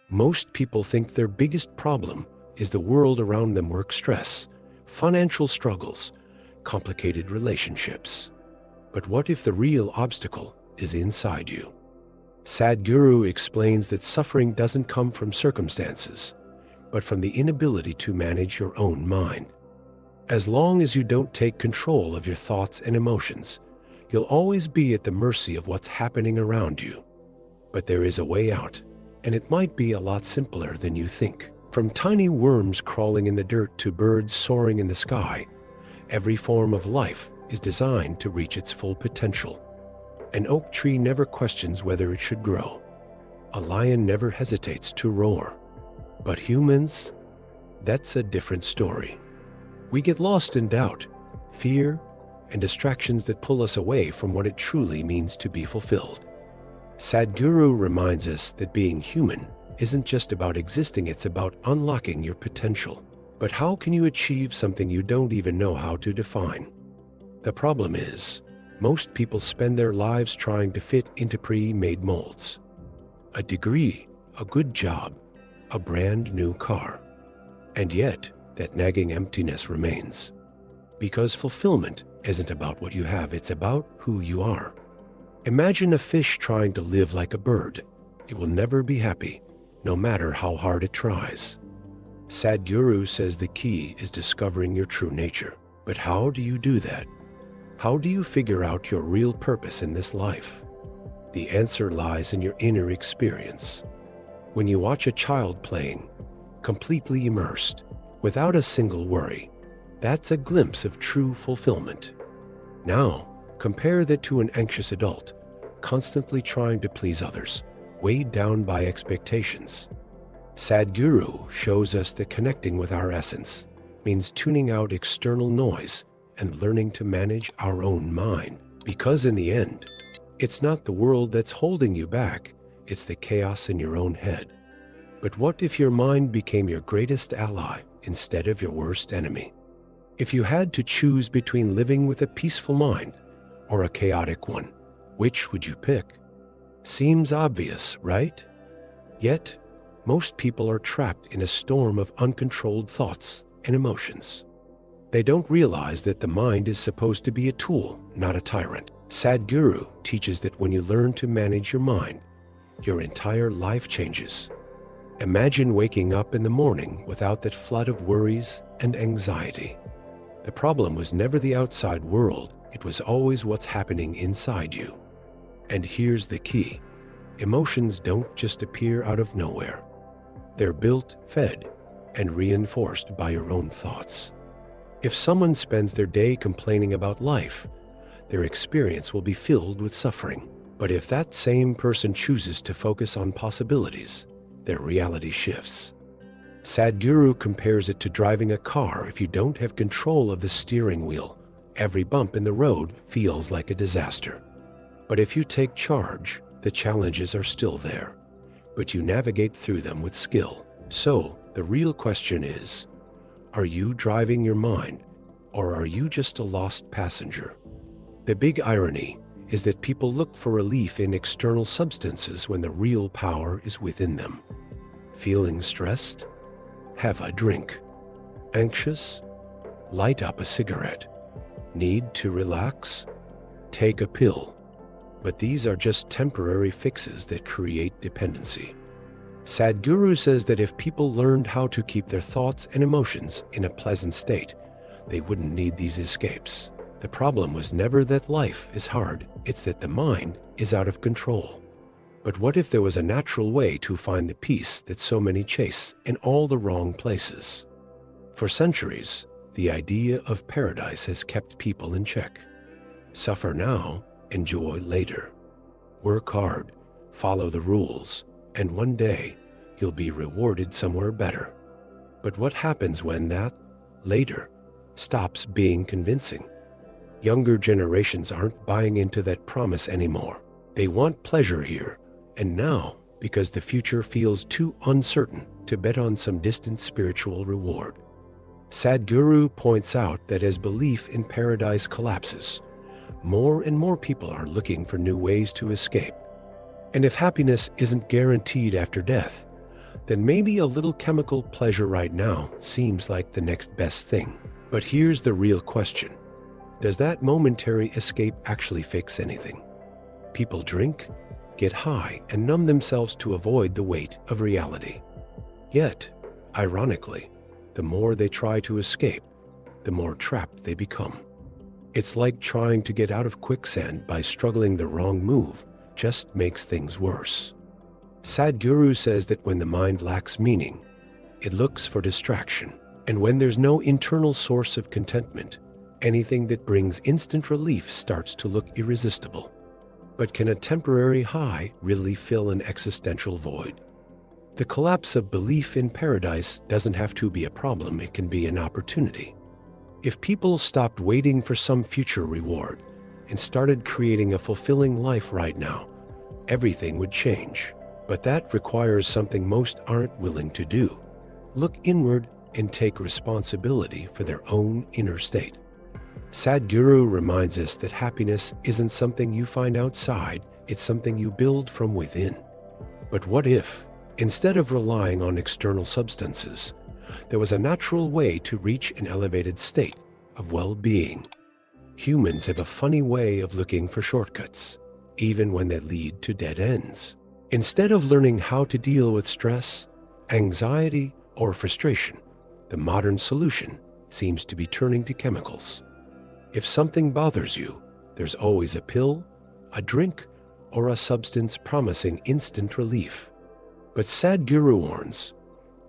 Most people think their biggest problem is the world around them: work stress, financial struggles, complicated relationships. But what if the real obstacle is inside you? Sadhguru explains that suffering doesn't come from circumstances, but from the inability to manage your own mind. As long as you don't take control of your thoughts and emotions, you'll always be at the mercy of what's happening around you. But there is a way out, and it might be a lot simpler than you think. From tiny worms crawling in the dirt to birds soaring in the sky, every form of life is designed to reach its full potential. An oak tree never questions whether it should grow. A lion never hesitates to roar. But humans? That's a different story. We get lost in doubt, fear, and distractions that pull us away from what it truly means to be fulfilled. Sadhguru reminds us that being human isn't just about existing, it's about unlocking your potential. But how can you achieve something you don't even know how to define? The problem is, most people spend their lives trying to fit into pre-made molds. A degree, a good job, a brand new car. And yet, that nagging emptiness remains. Because fulfillment isn't about what you have, it's about who you are. Imagine a fish trying to live like a bird. It will never be happy, no matter how hard it tries. Sadhguru says the key is discovering your true nature. But how do you do that? How do you figure out your real purpose in this life? The answer lies in your inner experience. When you watch a child playing, completely immersed, without a single worry, that's a glimpse of true fulfillment. Now, compare that to an anxious adult, constantly trying to please others, weighed down by expectations. Sadhguru shows us that connecting with our essence means tuning out external noise and learning to manage our own mind. Because in the end, it's not the world that's holding you back, it's the chaos in your own head. But what if your mind became your greatest ally instead of your worst enemy? If you had to choose between living with a peaceful mind or a chaotic one, which would you pick? Seems obvious, right? Yet, most people are trapped in a storm of uncontrolled thoughts and emotions. They don't realize that the mind is supposed to be a tool, not a tyrant. Sadhguru teaches that when you learn to manage your mind, your entire life changes. Imagine waking up in the morning without that flood of worries and anxiety. The problem was never the outside world, it was always what's happening inside you. And here's the key: emotions don't just appear out of nowhere. They're built, fed, and reinforced by your own thoughts. If someone spends their day complaining about life, their experience will be filled with suffering. But if that same person chooses to focus on possibilities, their reality shifts. Sadhguru compares it to driving a car. If you don't have control of the steering wheel, every bump in the road feels like a disaster. But if you take charge, the challenges are still there, but you navigate through them with skill. So, the real question is, are you driving your mind, or are you just a lost passenger? The big irony is that people look for relief in external substances when the real power is within them. Feeling stressed? Have a drink. Anxious? Light up a cigarette. Need to relax? Take a pill. But these are just temporary fixes that create dependency. Sadhguru says that if people learned how to keep their thoughts and emotions in a pleasant state, they wouldn't need these escapes. The problem was never that life is hard, it's that the mind is out of control. But what if there was a natural way to find the peace that so many chase in all the wrong places? For centuries, the idea of paradise has kept people in check. Suffer now, enjoy later. Work hard, follow the rules, and one day you'll be rewarded somewhere better. But what happens when that later stops being convincing? Younger generations aren't buying into that promise anymore. They want pleasure here and now because the future feels too uncertain to bet on some distant spiritual reward. Sadhguru points out that as belief in paradise collapses, more and more people are looking for new ways to escape. And if happiness isn't guaranteed after death, then maybe a little chemical pleasure right now seems like the next best thing. But here's the real question. Does that momentary escape actually fix anything? People drink, get high, and numb themselves to avoid the weight of reality. Yet, ironically, the more they try to escape, the more trapped they become. It's like trying to get out of quicksand by struggling the wrong move just makes things worse. Sadhguru says that when the mind lacks meaning, it looks for distraction. And when there's no internal source of contentment, anything that brings instant relief starts to look irresistible. But can a temporary high really fill an existential void? The collapse of belief in paradise doesn't have to be a problem, it can be an opportunity. If people stopped waiting for some future reward and started creating a fulfilling life right now, everything would change. But that requires something most aren't willing to do. Look inward and take responsibility for their own inner state. Sadhguru reminds us that happiness isn't something you find outside, it's something you build from within. But what if, instead of relying on external substances, there was a natural way to reach an elevated state of well-being? Humans have a funny way of looking for shortcuts, even when they lead to dead ends. Instead of learning how to deal with stress, anxiety, or frustration, the modern solution seems to be turning to chemicals. If something bothers you, there's always a pill, a drink, or a substance promising instant relief. But Sadhguru warns,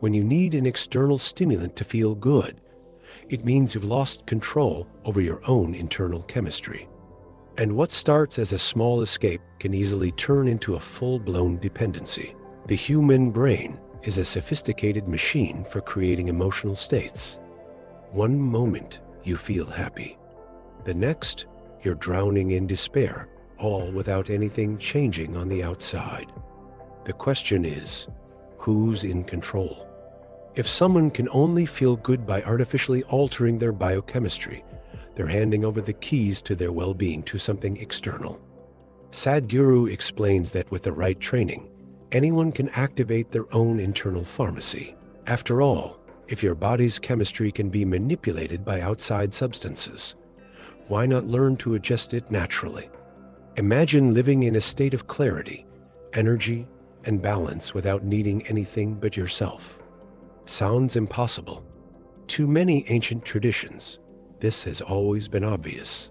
when you need an external stimulant to feel good, it means you've lost control over your own internal chemistry. And what starts as a small escape can easily turn into a full-blown dependency. The human brain is a sophisticated machine for creating emotional states. One moment you feel happy. The next, you're drowning in despair, all without anything changing on the outside. The question is, who's in control? If someone can only feel good by artificially altering their biochemistry, they're handing over the keys to their well-being to something external. Sadhguru explains that with the right training, anyone can activate their own internal pharmacy. After all, if your body's chemistry can be manipulated by outside substances, why not learn to adjust it naturally? Imagine living in a state of clarity, energy, and balance without needing anything but yourself. Sounds impossible. To many ancient traditions, this has always been obvious.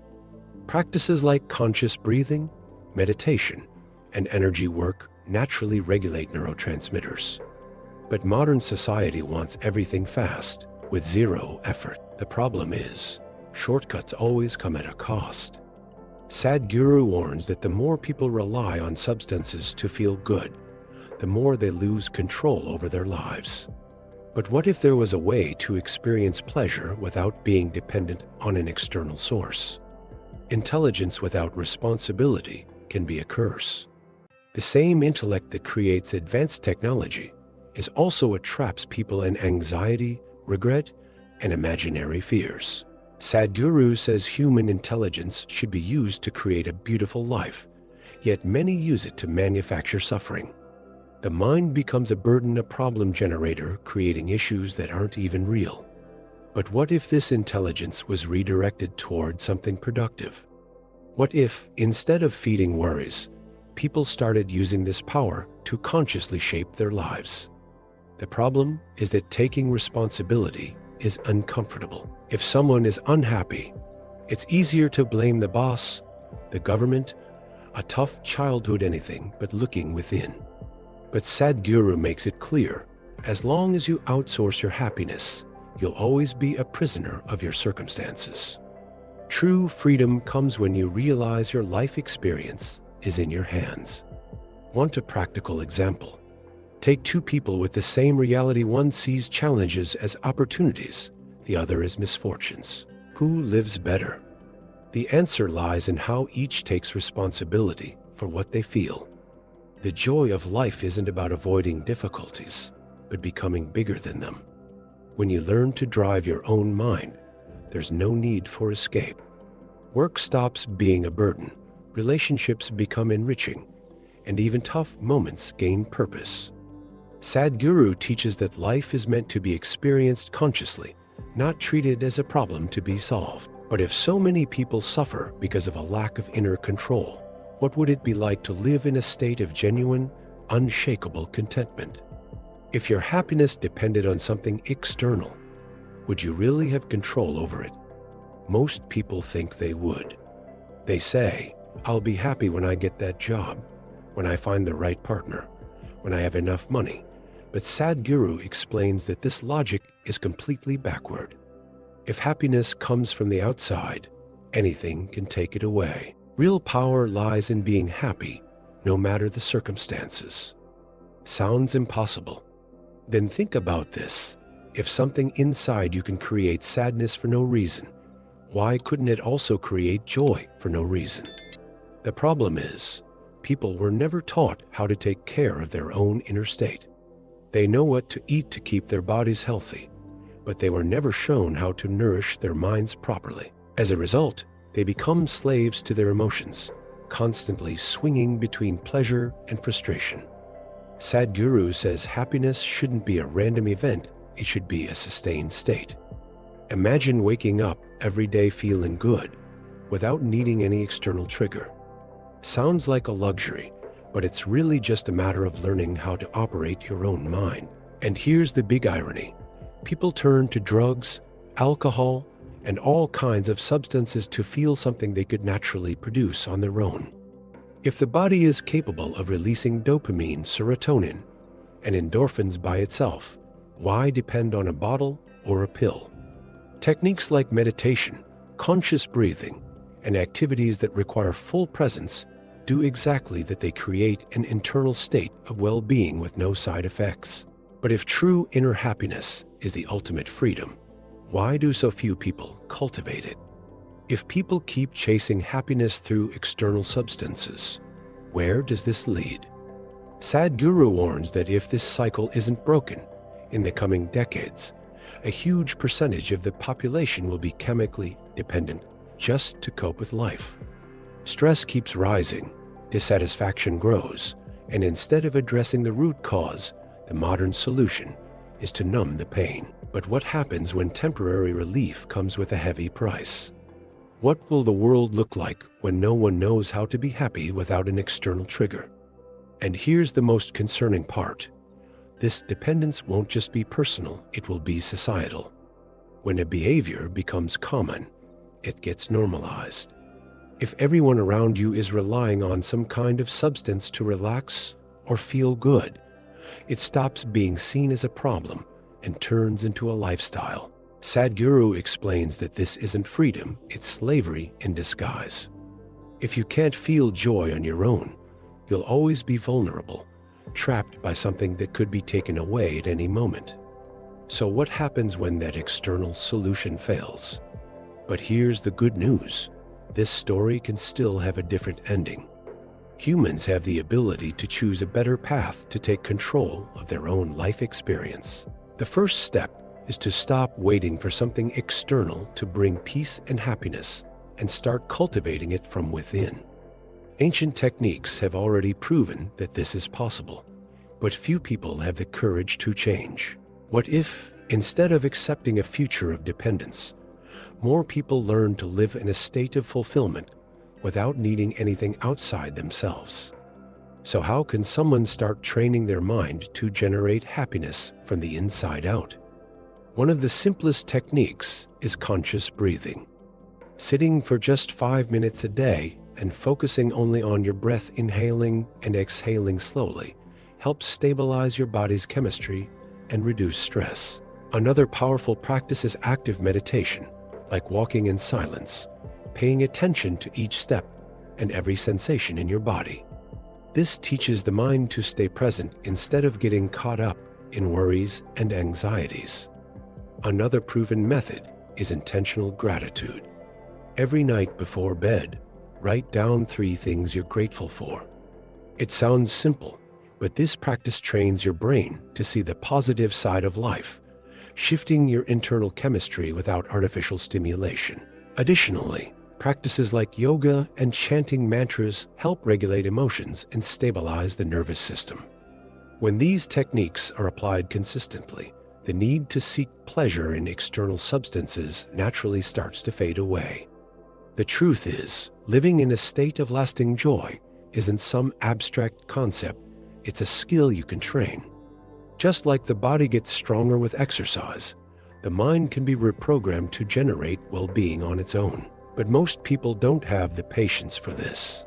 Practices like conscious breathing, meditation, and energy work naturally regulate neurotransmitters. But modern society wants everything fast, with zero effort. The problem is, shortcuts always come at a cost. Sadhguru warns that the more people rely on substances to feel good, the more they lose control over their lives. But what if there was a way to experience pleasure without being dependent on an external source? Intelligence without responsibility can be a curse. The same intellect that creates advanced technology is also what traps people in anxiety, regret, and imaginary fears. Sadhguru says human intelligence should be used to create a beautiful life, yet many use it to manufacture suffering. The mind becomes a burden, a problem generator, creating issues that aren't even real. But what if this intelligence was redirected toward something productive? What if, instead of feeding worries, people started using this power to consciously shape their lives? The problem is that taking responsibility is uncomfortable. If someone is unhappy, it's easier to blame the boss, the government, a tough childhood, anything but looking within. But Sadhguru makes it clear, as long as you outsource your happiness, you'll always be a prisoner of your circumstances. True freedom comes when you realize your life experience is in your hands. Want a practical example? Take two people with the same reality. One sees challenges as opportunities, the other as misfortunes. Who lives better? The answer lies in how each takes responsibility for what they feel. The joy of life isn't about avoiding difficulties, but becoming bigger than them. When you learn to drive your own mind, there's no need for escape. Work stops being a burden, relationships become enriching, and even tough moments gain purpose. Sadhguru teaches that life is meant to be experienced consciously, not treated as a problem to be solved. But if so many people suffer because of a lack of inner control, what would it be like to live in a state of genuine, unshakable contentment? If your happiness depended on something external, would you really have control over it? Most people think they would. They say, "I'll be happy when I get that job, when I find the right partner, when I have enough money." But Sadhguru explains that this logic is completely backward. If happiness comes from the outside, anything can take it away. Real power lies in being happy, no matter the circumstances. Sounds impossible? Then think about this. If something inside you can create sadness for no reason, why couldn't it also create joy for no reason? The problem is, people were never taught how to take care of their own inner state. They know what to eat to keep their bodies healthy, but they were never shown how to nourish their minds properly. As a result, they become slaves to their emotions, constantly swinging between pleasure and frustration. Sadhguru says happiness shouldn't be a random event, it should be a sustained state. Imagine waking up every day feeling good, without needing any external trigger. Sounds like a luxury, but it's really just a matter of learning how to operate your own mind. And here's the big irony. People turn to drugs, alcohol, and all kinds of substances to feel something they could naturally produce on their own. If the body is capable of releasing dopamine, serotonin, and endorphins by itself, why depend on a bottle or a pill? Techniques like meditation, conscious breathing, and activities that require full presence do exactly that. They create an internal state of well-being with no side effects. But if true inner happiness is the ultimate freedom, why do so few people cultivate it? If people keep chasing happiness through external substances, where does this lead? Sadhguru warns that if this cycle isn't broken, in the coming decades, a huge percentage of the population will be chemically dependent just to cope with life. Stress keeps rising, dissatisfaction grows, and instead of addressing the root cause, the modern solution is to numb the pain. But what happens when temporary relief comes with a heavy price? What will the world look like when no one knows how to be happy without an external trigger? And here's the most concerning part. This dependence won't just be personal, it will be societal. When a behavior becomes common, it gets normalized. If everyone around you is relying on some kind of substance to relax or feel good, it stops being seen as a problem and turns into a lifestyle. Sadhguru explains that this isn't freedom, it's slavery in disguise. If you can't feel joy on your own, you'll always be vulnerable, trapped by something that could be taken away at any moment. So what happens when that external solution fails? But here's the good news. This story can still have a different ending. Humans have the ability to choose a better path to take control of their own life experience. The first step is to stop waiting for something external to bring peace and happiness and start cultivating it from within. Ancient techniques have already proven that this is possible, but few people have the courage to change. What if, instead of accepting a future of dependence, more people learn to live in a state of fulfillment without needing anything outside themselves? So how can someone start training their mind to generate happiness from the inside out? One of the simplest techniques is conscious breathing. Sitting for just 5 minutes a day and focusing only on your breath, inhaling and exhaling slowly, helps stabilize your body's chemistry and reduce stress. Another powerful practice is active meditation, like walking in silence, paying attention to each step and every sensation in your body. This teaches the mind to stay present instead of getting caught up in worries and anxieties. Another proven method is intentional gratitude. Every night before bed, write down 3 things you're grateful for. It sounds simple, but this practice trains your brain to see the positive side of life, shifting your internal chemistry without artificial stimulation. Additionally, practices like yoga and chanting mantras help regulate emotions and stabilize the nervous system. When these techniques are applied consistently, the need to seek pleasure in external substances naturally starts to fade away. The truth is, living in a state of lasting joy isn't some abstract concept, it's a skill you can train. Just like the body gets stronger with exercise, the mind can be reprogrammed to generate well-being on its own. But most people don't have the patience for this.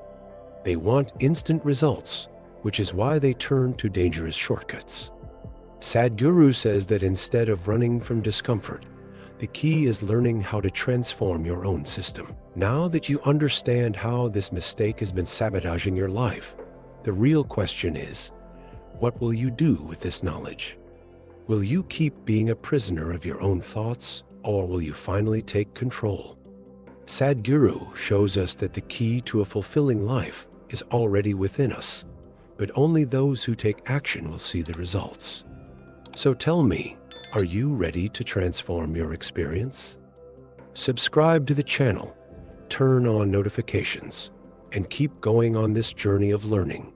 They want instant results, which is why they turn to dangerous shortcuts. Sadhguru says that instead of running from discomfort, the key is learning how to transform your own system. Now that you understand how this mistake has been sabotaging your life, the real question is, what will you do with this knowledge? Will you keep being a prisoner of your own thoughts, or will you finally take control? Sadhguru shows us that the key to a fulfilling life is already within us, but only those who take action will see the results. So tell me, are you ready to transform your experience? Subscribe to the channel, turn on notifications, and keep going on this journey of learning.